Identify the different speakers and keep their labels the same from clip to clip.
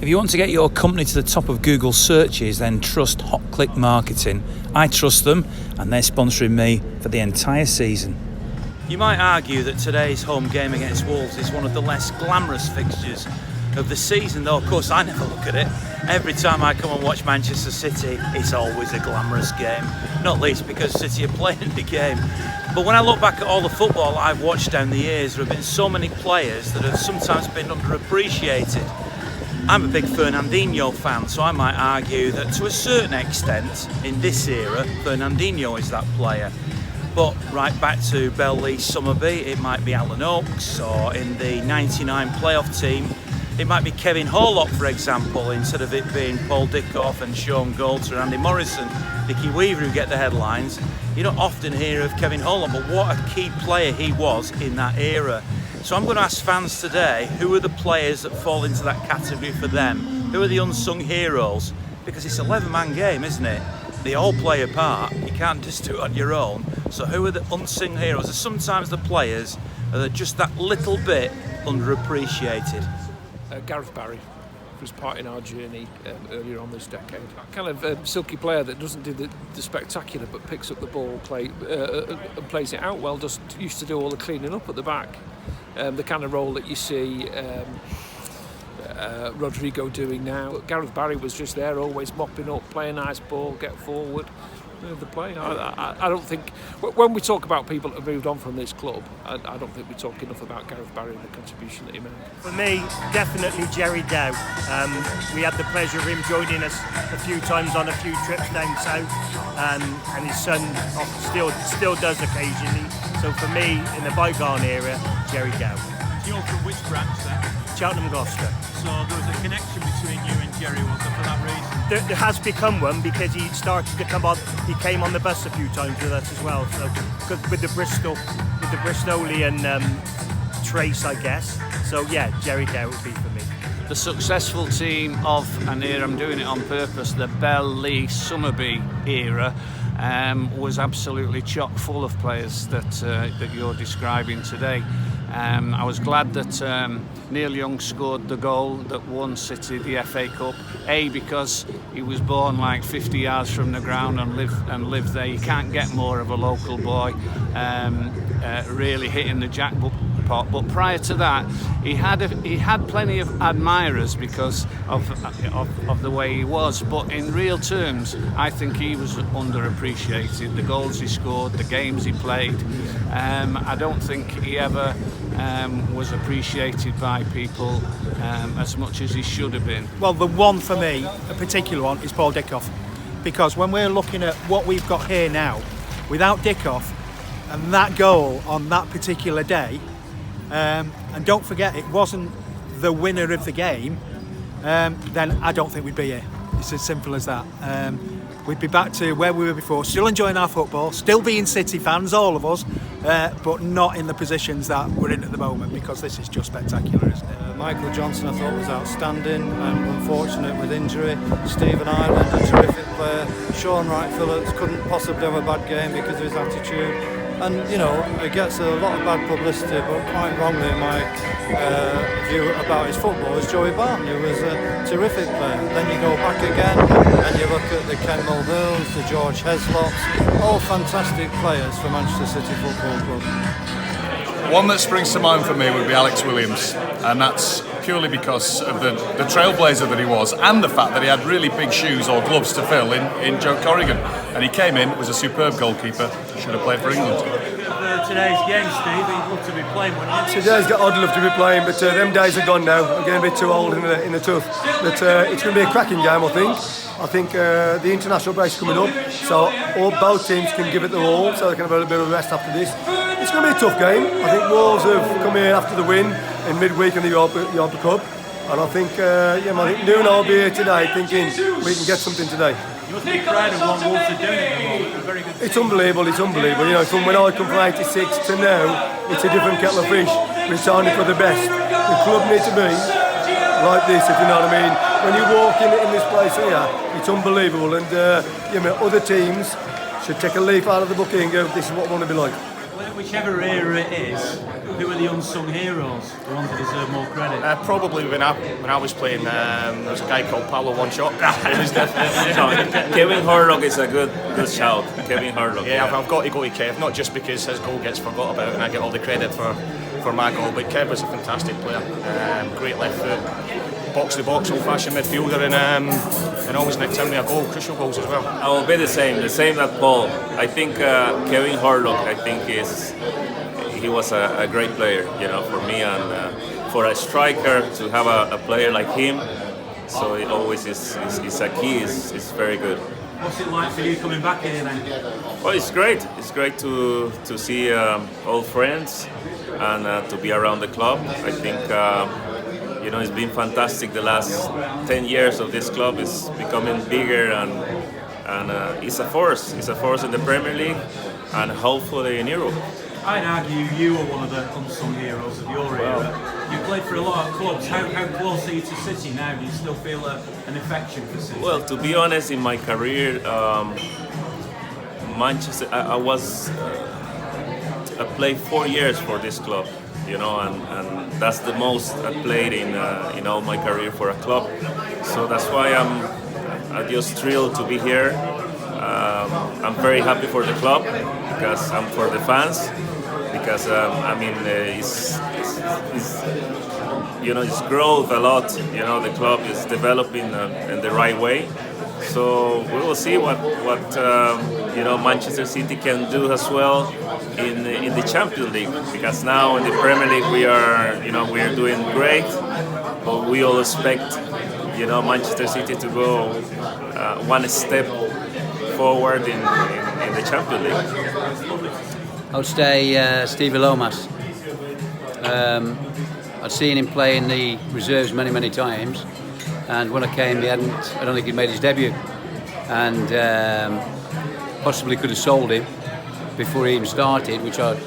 Speaker 1: If you want to get your company to the top of Google searches, then trust Hotclickmarketing. I trust them, and they're sponsoring me for the entire season. You might argue that today's home game against Wolves is one of the less glamorous fixtures of the season, though of course I never look at it. Every time I come and watch Manchester City, it's always a glamorous game, not least because City are playing in the game. But when I look back at all the football I've watched down the years, there have been so many players that have sometimes been underappreciated. I'm a big Fernandinho fan, so I might argue that to a certain extent, in this era, Fernandinho is that player. But right back to Bell Lee Summerby, it might be Alan Oakes, or in the 99 playoff team, it might be Kevin Horlock, for example, instead of it being Paul Dickov and Sean Golter and Andy Morrison, Nicky Weaver who get the headlines. You don't often hear of Kevin Horlock, but what a key player he was in that era. So I'm going to ask fans today, who are the players that fall into that category for them? Who are the unsung heroes? Because it's an 11-man game, isn't it? They all play a part. You can't just do it on your own. So who are the unsung heroes? And sometimes the players are just that little bit underappreciated.
Speaker 2: Gareth Barry was part in our journey earlier on this decade. Kind of silky player that doesn't do the spectacular, but picks up the ball, and plays it out well. Used to do all the cleaning up at the back. The kind of role that you see Rodrigo doing now. But Gareth Barry was just there, always mopping up, play a nice ball, get forward. The play. I don't think when we talk about people that have moved on from this club, I don't think we talk enough about Gareth Barry and the contribution that he made.
Speaker 3: For me, definitely Jerry Dow. We had the pleasure of him joining us a few times on a few trips down south, and his son still does occasionally. So for me, in the bygone era, Jerry Dow.
Speaker 4: You're from which branch then?
Speaker 3: Cheltenham Gloucester.
Speaker 4: So there was a connection between you and Jerry, was there, for that reason?
Speaker 3: There has become one because he started to come on. He came on the bus a few times with us as well. So with the Bristolian trace, I guess. So yeah, Jerry Dow would be for me.
Speaker 5: The successful team of an era, I'm doing it on purpose, the Bell Lee Summerby era, was absolutely chock full of players that you're describing today. I was glad that Neil Young scored the goal that won City the FA Cup. Because he was born like 50 yards from the ground and lived there. You can't get more of a local boy really hitting the jackpot. But prior to that, he had plenty of admirers because of the way he was. But in real terms, I think he was underappreciated. The goals he scored, the games he played. I don't think he ever was appreciated by people as much as he should have been.
Speaker 6: Well, the one for me, a particular one, is Paul Dickov, because when we're looking at what we've got here now, without Dickov and that goal on that particular day, and don't forget it wasn't the winner of the game, then I don't think we'd be here. It's as simple as that. We'd be back to where we were before, still enjoying our football, still being City fans, all of us, but not in the positions that we're in at the moment, because this is just spectacular, isn't it?
Speaker 7: Michael Johnson, I thought, was outstanding, unfortunate with injury. Stephen Ireland, a terrific player. Sean Wright-Phillips couldn't possibly have a bad game because of his attitude. And, you know, he gets a lot of bad publicity, but quite wrongly in my view about his football, is Joey Barton, who was a terrific player. Then you go back again and you look at the Ken Mulvilles, the George Heslops, all fantastic players for Manchester City Football Club.
Speaker 8: One that springs to mind for me would be Alex Williams, and that's purely because of the trailblazer that he was, and the fact that he had really big shoes or gloves to fill in Joe Corrigan. And he came in, was a superb goalkeeper, should have played for England.
Speaker 4: Today's game, Steve, you'd love to be playing, wouldn't you?
Speaker 9: I'd love to be playing, but them days are gone now. I'm getting a bit too old in the tooth. But it's going to be a cracking game, I think. I think the international break is coming up, so both teams can give it their all, so they can have a little bit of a rest after this. It's going to be a tough game. I think Wolves have come here after the win in midweek in the Europa Cup, and I think Nuno will be here today thinking we can get something today.
Speaker 4: You must be proud of what Wolves are doing at the moment. Very good.
Speaker 9: It's unbelievable. You know, from when I come from '86 to now, it's a different kettle of fish. We're signing for the best. The club needs to be like this, if you know what I mean. When you walk in this place here, it's unbelievable, and other teams should take a leaf out of the book and go, this is what I want to be like.
Speaker 4: Whichever era it is, Who are the unsung heroes, the ones that deserve more credit?
Speaker 10: Probably when I was playing, there was a guy called Paulo Wanchope. He was definitely
Speaker 11: Kevin Horlock is a good shout. Kevin Horlock.
Speaker 10: Yeah, I've got to go to Kev, not just because his goal gets forgot about and I get all the credit for my goal, but Kev was a fantastic player. Great left foot, box to box, old-fashioned midfielder, and always nicked in with a goal, crucial goals as well.
Speaker 11: I will be the same as Paul. I think Kevin Horlock, he was a great player, for me, and for a striker to have a player like him, so it always is a key. Is very good.
Speaker 4: What's it like for you coming back here then?
Speaker 11: Well, it's great. It's great to see old friends and to be around the club. I think it's been fantastic. The last 10 years of this club is becoming bigger and it's a force. It's a force in the Premier League and hopefully in Europe.
Speaker 4: I'd argue you were one of the unsung heroes of your era. You played for a lot of clubs. How close are you to City now? Do you still feel an affection for City?
Speaker 11: Well, to be honest, in my career, Manchester, I played 4 years for this club, and that's the most I played in all my career for a club. So that's why I'm just thrilled to be here. I'm very happy for the club because I'm for the fans. Because it's growth a lot. The club is developing in the right way. So we will see what Manchester City can do as well in the Champions League. Because now in the Premier League we are doing great, but we all expect Manchester City to go one step forward in the Champions League.
Speaker 12: I would say Stevie Lomas. I'd seen him play in the reserves many times, and when I came, I don't think he'd made his debut, and possibly could have sold him before he even started, which I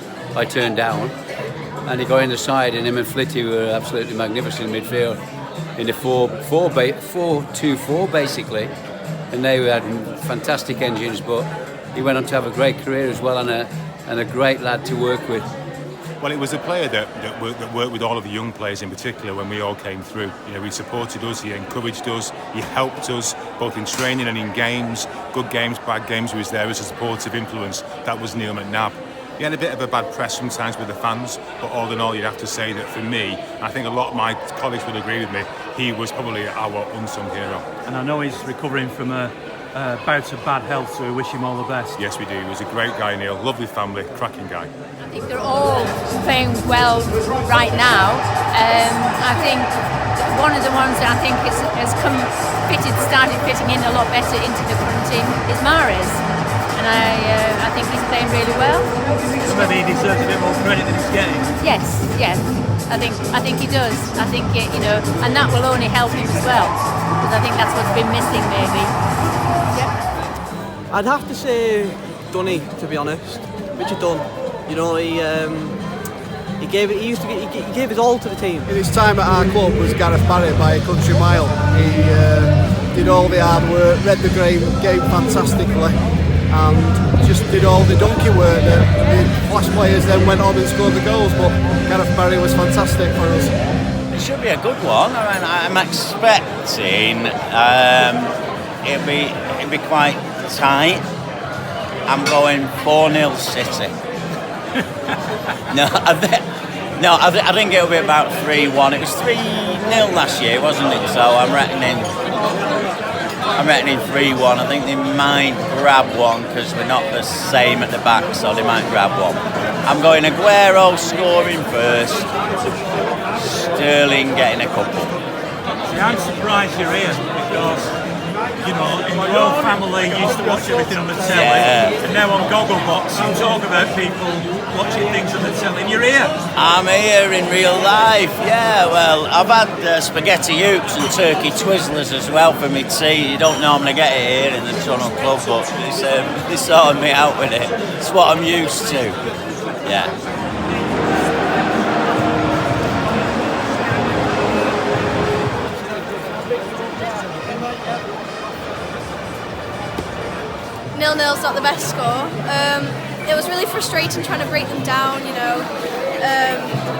Speaker 12: turned down. And he got in the side, and him and Flitty were absolutely magnificent in midfield, in the 4-2-4 basically, and they had fantastic engines. But he went on to have a great career as well, and a great lad to work with.
Speaker 13: Well, it was a player that worked with all of the young players in particular when we all came through. He supported us, he encouraged us, he helped us both in training and in games, good games, bad games. He was there as a supportive influence. That was Neil McNabb. He had a bit of a bad press sometimes with the fans, but all in all, you'd have to say that for me, I think a lot of my colleagues would agree with me, he was probably our unsung hero.
Speaker 4: And I know he's recovering from a bout of bad health, so we wish him all the best.
Speaker 13: Yes, we do. He was a great guy, Neil. Lovely family, cracking guy.
Speaker 14: I think they're all playing well right now. I think one of the ones that I think started fitting in a lot better into the current team is Mahrez, and I think he's playing really well.
Speaker 4: So maybe he deserves a bit more credit than he's getting.
Speaker 14: Yes. I think he does. I think and that will only help him as well, because I think that's what's been missing maybe.
Speaker 15: I'd have to say Dunny, to be honest. Richard Dunn. He gave his all to the team.
Speaker 16: In his time at our club was Gareth Barrett by a country mile. He did all the hard work, read the game fantastically, and just did all the donkey work that the flash players then went on and scored the goals. But Gareth Barrett was fantastic for us.
Speaker 17: It should be a good one. I mean, I'm expecting it'll be quite tight. I'm going 4-0 City. I think it'll be about 3-1. It was 3-0 last year, wasn't it? So I'm reckoning 3-1. I think they might grab one because we're not the same at the back, so they might grab one. I'm going Aguero scoring first, Sterling getting a couple.
Speaker 4: See, I'm surprised you're here because in your own family you used to watch everything on the telly, and now on Gogglebox you talk about people watching things on the telly, and you're here.
Speaker 17: I'm here in real life, well, I've had spaghetti hoops and turkey twizzlers as well for me tea. You don't normally get it here in the Tunnel Club, but they sorted me out with it. It's what I'm used to,
Speaker 18: Nil-nil's not the best score. It was really frustrating trying to break them down,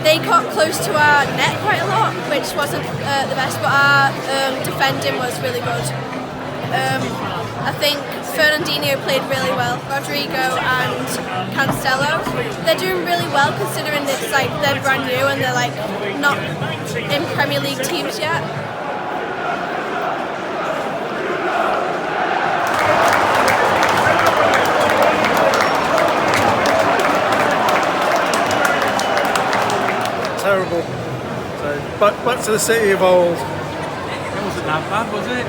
Speaker 18: They got close to our net quite a lot, which wasn't the best, but our defending was really good. I think Fernandinho played really well. Rodrigo and Cancelo, they're doing really well considering it's like they're brand new and they're like not in Premier League teams yet.
Speaker 19: Terrible. So back to the city of old.
Speaker 4: It wasn't that bad, was it?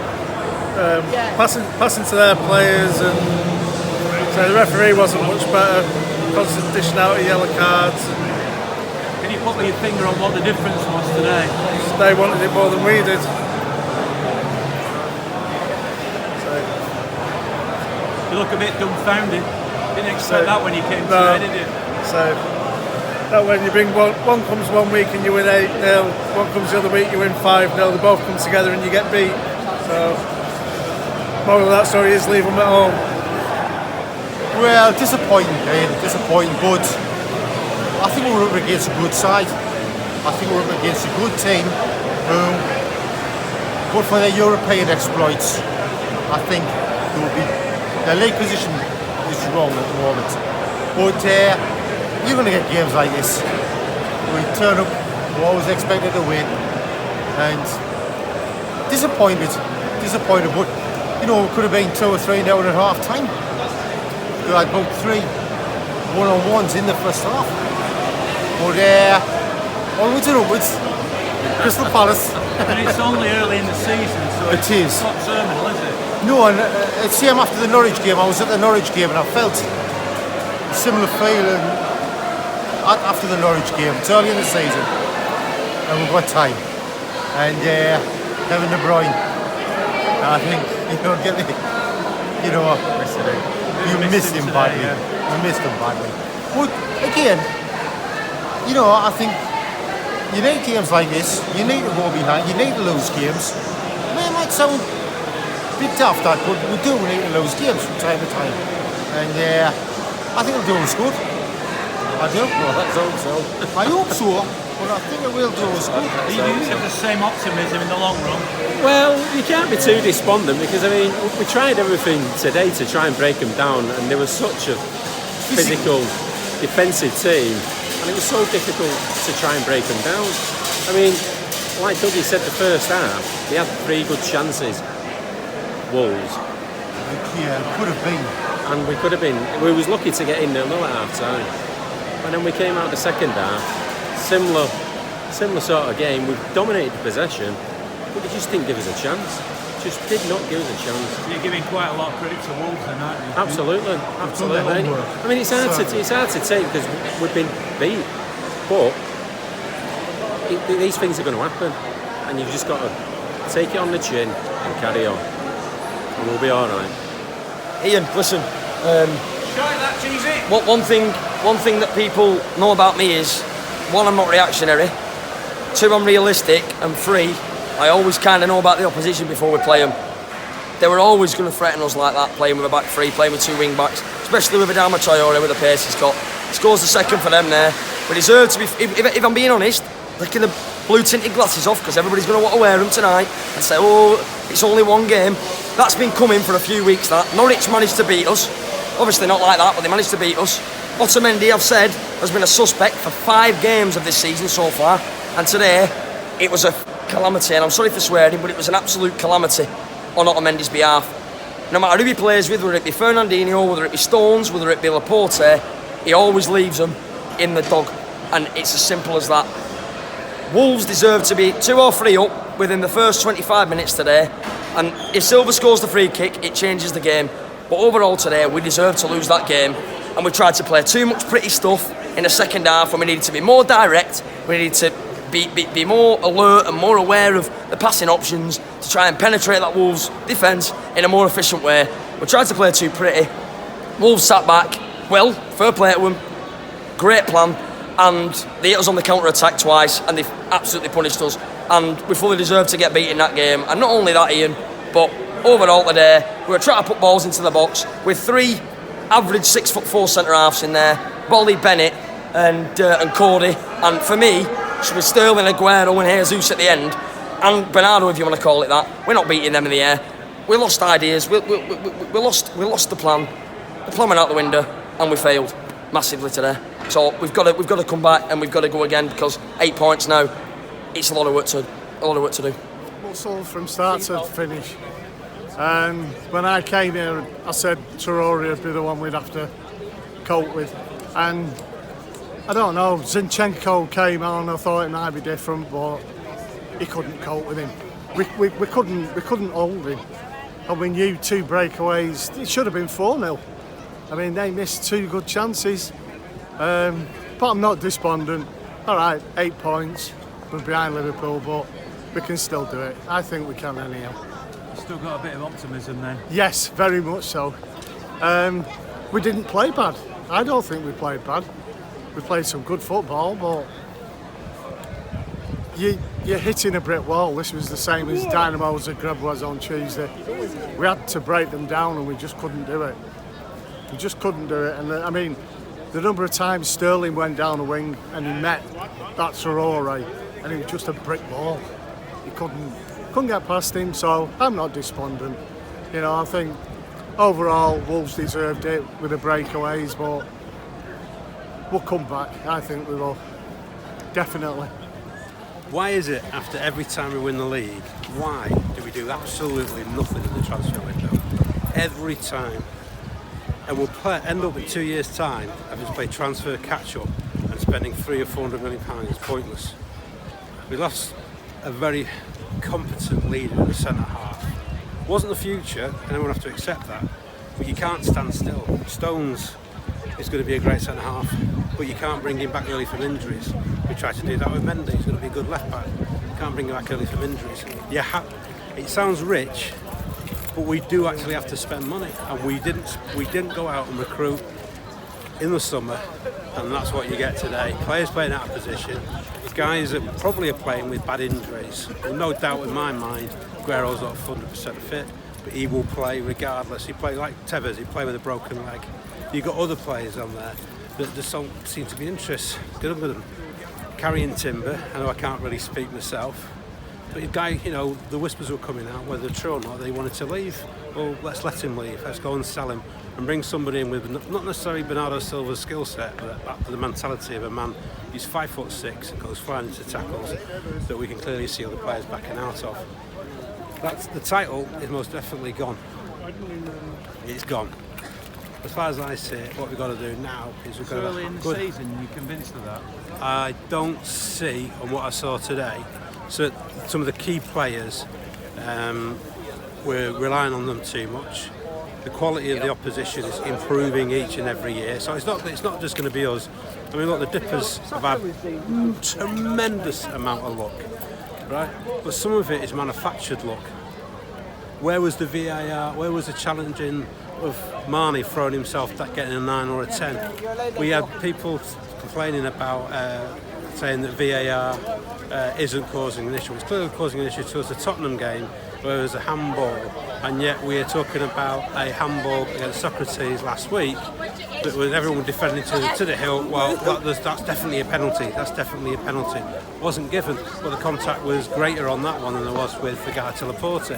Speaker 19: Passing to their players, and so the referee wasn't much better. Constant dishing out of yellow cards.
Speaker 4: Can you put your finger on what the difference was today?
Speaker 19: They wanted it more than we did. So
Speaker 4: You look a bit dumbfounded. Didn't expect that when you came today, did you?
Speaker 19: So that when you bring one comes one week and you win 8-0, one comes the other week you win 5-0. They both come together and you get beat. So moral of that story is leave them at home.
Speaker 20: Well, disappointing, disappointing, but I think we're up against a good side. I think we're up against a good team who, but for their European exploits, I think their league position is wrong at the moment. But you're going to get games like this. We turn up, we're always expected to win, and disappointed, but you know, it could have been 2 or 3 now at half time. We had about 3 one-on-ones in the first half. But onwards and upwards, Crystal Palace.
Speaker 4: And it's only early in the season, so
Speaker 20: it is.
Speaker 4: Not terminal, is it?
Speaker 20: No, and it's same after the Norwich game. I was at the Norwich game and I felt a similar feeling after the Norwich game. It's early in the season and we've got time. And Kevin De Bruyne, I think you don't get it. You know, you missed him badly. You missed him badly. But again, you know, I think you need games like this. You need to go behind. You need to lose games. I mean, it might sound a bit daft, that, but we do need to lose games from time to time. And I think it'll do us good. I do. Well, let's hope so. I hope so, but I think it will do us good.
Speaker 4: Do you have the same optimism in the long run?
Speaker 21: Well, you can't be too despondent because, I mean, we tried everything today to try and break them down, and they were such a physical, defensive team, and it was so difficult to try and break them down. I mean, like Dougie said, the first half, they had 3 good chances. Wolves.
Speaker 20: Yeah, could have been.
Speaker 21: And we could have been. We was lucky to get in 0-0 at half time. And then we came out the second half, similar sort of game. We dominated possession, but they just didn't give us a chance. Just did not give us a chance.
Speaker 4: You're giving quite a lot of credit to Wolves then, aren't you?
Speaker 21: Absolutely. I mean, it's hard to take because we've been beat, but these things are going to happen, and you've just got to take it on the chin and carry on, and we'll be all right.
Speaker 22: Ian, listen. One thing that people know about me is, 1, I'm not reactionary. 2, I'm realistic, and 3, I always kind of know about the opposition before we play them. They were always going to threaten us like that, playing with a back 3, playing with 2 wing backs, especially with Adama Traore with the pace he's got. He scores the second for them there. We deserve to be, if I'm being honest, taking the blue tinted glasses off because everybody's going to want to wear them tonight and say, oh, it's only 1 game. That's been coming for a few weeks, that. Norwich managed to beat us. Obviously not like that, but they managed to beat us. Otamendi, I've said, has been a suspect for 5 games of this season so far, and today it was a calamity, and I'm sorry for swearing, but it was an absolute calamity on Otamendi's behalf. No matter who he plays with, whether it be Fernandinho, whether it be Stones, whether it be Laporte, he always leaves them in the dog, and it's as simple as that. Wolves deserve to be 2 or 3 up within the first 25 minutes today, and if Silva scores the free kick, it changes the game. But overall today, we deserve to lose that game, and we tried to play too much pretty stuff in the second half when we needed to be more direct, we needed to be more alert and more aware of the passing options to try and penetrate that Wolves defence in a more efficient way. We tried to play too pretty. Wolves sat back. Well, fair play to them. Great plan. And they hit us on the counter-attack twice, and they've absolutely punished us. And we fully deserved to get beat in that game. And not only that, Ian, but overall today, we were trying to put balls into the box with 3 average 6'4" centre-halves in there. Bolly, Bennett, and Cody. And for me, with Sterling, Aguero and Jesus at the end, and Bernardo, if you want to call it that, we're not beating them in the air. We lost ideas. We lost the plan. The plan went out the window, and we failed massively today. So we've got to come back, and we've got to go again, because 8 points now, it's a lot of work to do.
Speaker 1: Muscle from start to finish. And when I came here, I said Traore would be the one we'd have to cope with. And I don't know, Zinchenko came on, I thought it might be different, but he couldn't cope with him. We couldn't hold him. And we knew 2 breakaways, it should have been 4-0. I mean, they missed 2 good chances. But I'm not despondent. All right, 8 points, we're behind Liverpool, but we can still do it. I think we can anyhow.
Speaker 4: Still got a bit of optimism then?
Speaker 1: Yes, very much so. We didn't play bad. I don't think we played bad. We played some good football, but you're hitting a brick wall. This was the same as Dynamo Zagreb was on Tuesday. We had to break them down and we just couldn't do it. We just couldn't do it. And I mean, the number of times Sterling went down the wing and he met that Traore, and it was just a brick wall. He couldn't get past him, so I'm not despondent. You know, I think overall Wolves deserved it with the breakaways, but we'll come back. I think we will. Definitely.
Speaker 2: Why is it after every time we win the league, why do we do absolutely nothing in the transfer window? Every time. And we'll end up in 2 years' time having to play transfer catch-up and spending £300 or £400 million. It's pointless. We lost a very competent leader in the centre half. Wasn't the future, and everyone have to accept that. But you can't stand still. Stones is going to be a great centre half, but you can't bring him back early from injuries. We tried to do that with Mendy. He's going to be a good left back. You can't bring him back early from injuries. It sounds rich, but we do actually have to spend money, and we didn't go out and recruit in the summer, and that's what you get today. Players playing out of position, guys that probably are playing with bad injuries. There's no doubt in my mind Aguero's not 100% fit, but he will play regardless. He played like Tevez, he played with a broken leg. You've got other players on there that just don't seem to be interested. Good with them. Carrying Timber, I know I can't really speak myself, but the guy, you know, the whispers were coming out, whether true or not, that he wanted to leave. Well, let's let him leave. Let's go and sell him and bring somebody in with not necessarily Bernardo Silva's skill set, but the mentality of a man who's 5'6" and goes flying into tackles that we can clearly see other players backing out of. That's the title is most definitely gone. It's gone. As far as I see it, what we've got to do now is we've got to...
Speaker 4: Early in the season, you're convinced of that?
Speaker 2: I don't see, on what I saw today, so some of the key players, we're relying on them too much. The quality of the opposition is improving each and every year, so it's not just going to be us. I mean, look, the Dippers have had tremendous amount of luck, right? But some of it is manufactured luck. Where was the VAR? Where was the challenging of Marnie throwing himself, getting a 9 or a 10? We had people complaining about saying that VAR isn't causing an issue. It's clearly causing an issue towards the Tottenham game, where there was a handball, and yet we are talking about a handball against Socrates last week that was everyone defending to the hill. Well, that's definitely a penalty. That's definitely a penalty. It wasn't given, but the contact was greater on that one than there was with the guy to Laporte.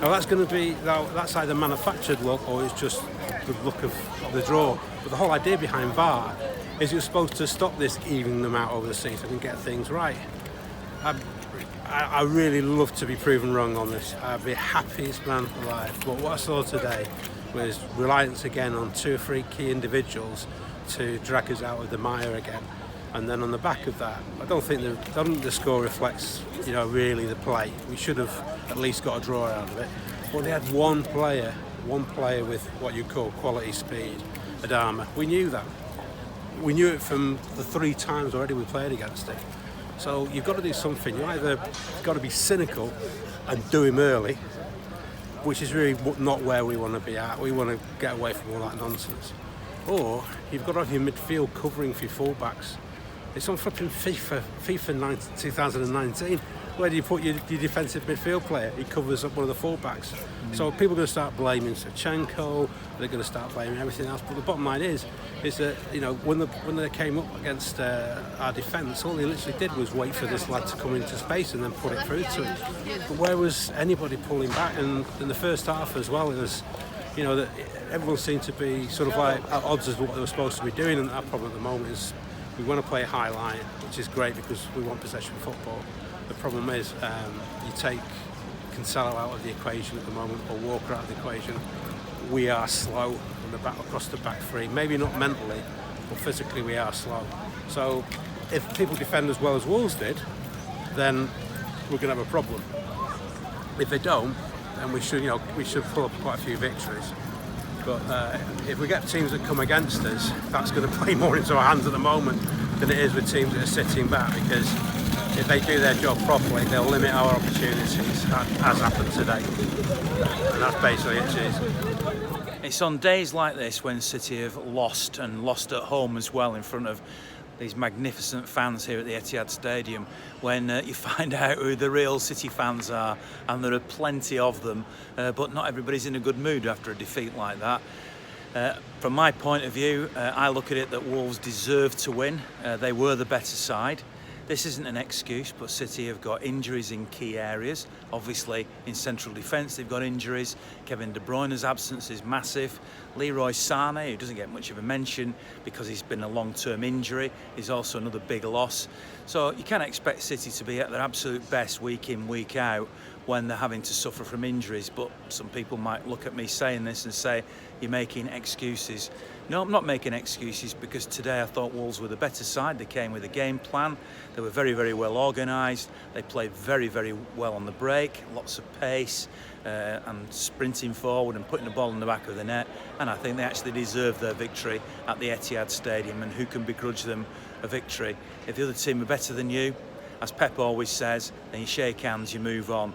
Speaker 2: Now that's going to be, that's either manufactured luck or it's just the luck of the draw. But the whole idea behind VAR is you're supposed to stop this, evening them out over the season and get things right. I really love to be proven wrong on this. I'd be the happiest man alive. But what I saw today was reliance again on 2 or 3 key individuals to drag us out of the mire again. And then on the back of that, I don't think the score reflects, really the play. We should have at least got a draw out of it. But they had one player with what you call quality speed, Adama. We knew that. We knew it from the 3 times already we played against it. So you've got to do something. You either got to be cynical and do him early, which is really not where we want to be at. We want to get away from all that nonsense. Or you've got to have your midfield covering for your fullbacks. It's on flipping FIFA 2019. where do you put your defensive midfield player? He covers up one of the fullbacks. So people are going to start blaming Shevchenko, they're going to start blaming everything else. But the bottom line is that, you know, when they came up against our defence, all they literally did was wait for this lad to come into space and then put it through to him. But where was anybody pulling back? And in the first half as well, it was, you know, that everyone seemed to be sort of like at odds as what they were supposed to be doing. And our problem at the moment is we want to play a high line, which is great because we want possession football. The problem is you take Cancelo out of the equation at the moment, or Walker out of the equation. We are slow on the back, across the back three. Maybe not mentally, but physically we are slow. So if people defend as well as Wolves did, then we're going to have a problem. If they don't, then we should pull up quite a few victories. But if we get teams that come against us, that's going to play more into our hands at the moment than it is with teams that are sitting back, because if they do their job properly, they'll limit our opportunities, as happened today. And that's basically it, Cheese.
Speaker 3: It's on days like this when City have lost, and lost at home as well, in front of these magnificent fans here at the Etihad Stadium, when you find out who the real City fans are, and there are plenty of them, but not everybody's in a good mood after a defeat like that. From my point of view, I look at it that Wolves deserved to win. They were the better side. This isn't an excuse, but City have got injuries in key areas. Obviously, in central defence, they've got injuries. Kevin De Bruyne's absence is massive. Leroy Sané, who doesn't get much of a mention because he's been a long-term injury, is also another big loss. So you can't expect City to be at their absolute best week in, week out when they're having to suffer from injuries. But some people might look at me saying this and say, you're making excuses. No, I'm not making excuses, because today I thought Wolves were the better side. They came with a game plan. They were very, very well organised. They played very, very well on the break. Lots of pace and sprinting forward and putting the ball in the back of the net. And I think they actually deserved their victory at the Etihad Stadium. And who can begrudge them a victory? If the other team are better than you, as Pep always says, then you shake hands, you move on.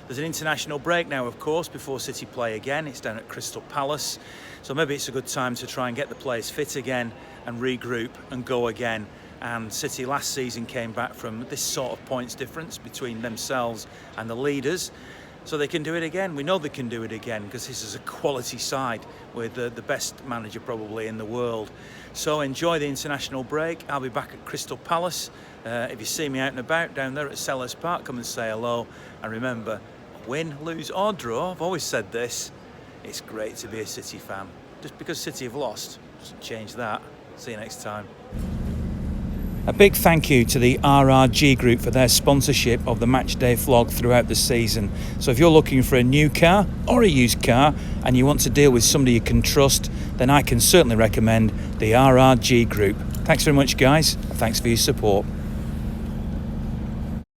Speaker 3: There's an international break now, of course, before City play again. It's down at Crystal Palace. So maybe it's a good time to try and get the players fit again and regroup and go again. And City last season came back from this sort of points difference between themselves and the leaders. So they can do it again. We know they can do it again, because this is a quality side with the best manager probably in the world. So enjoy the international break. I'll be back at Crystal Palace. If you see me out and about down there at Sellers Park, come and say hello. And remember, win, lose or draw, I've always said this, it's great to be a City fan. Just because City have lost doesn't change that. See you next time. A big thank you to the RRG Group for their sponsorship of the Matchday vlog throughout the season. So if you're looking for a new car or a used car and you want to deal with somebody you can trust, then I can certainly recommend the RRG Group. Thanks very much, guys. Thanks for your support.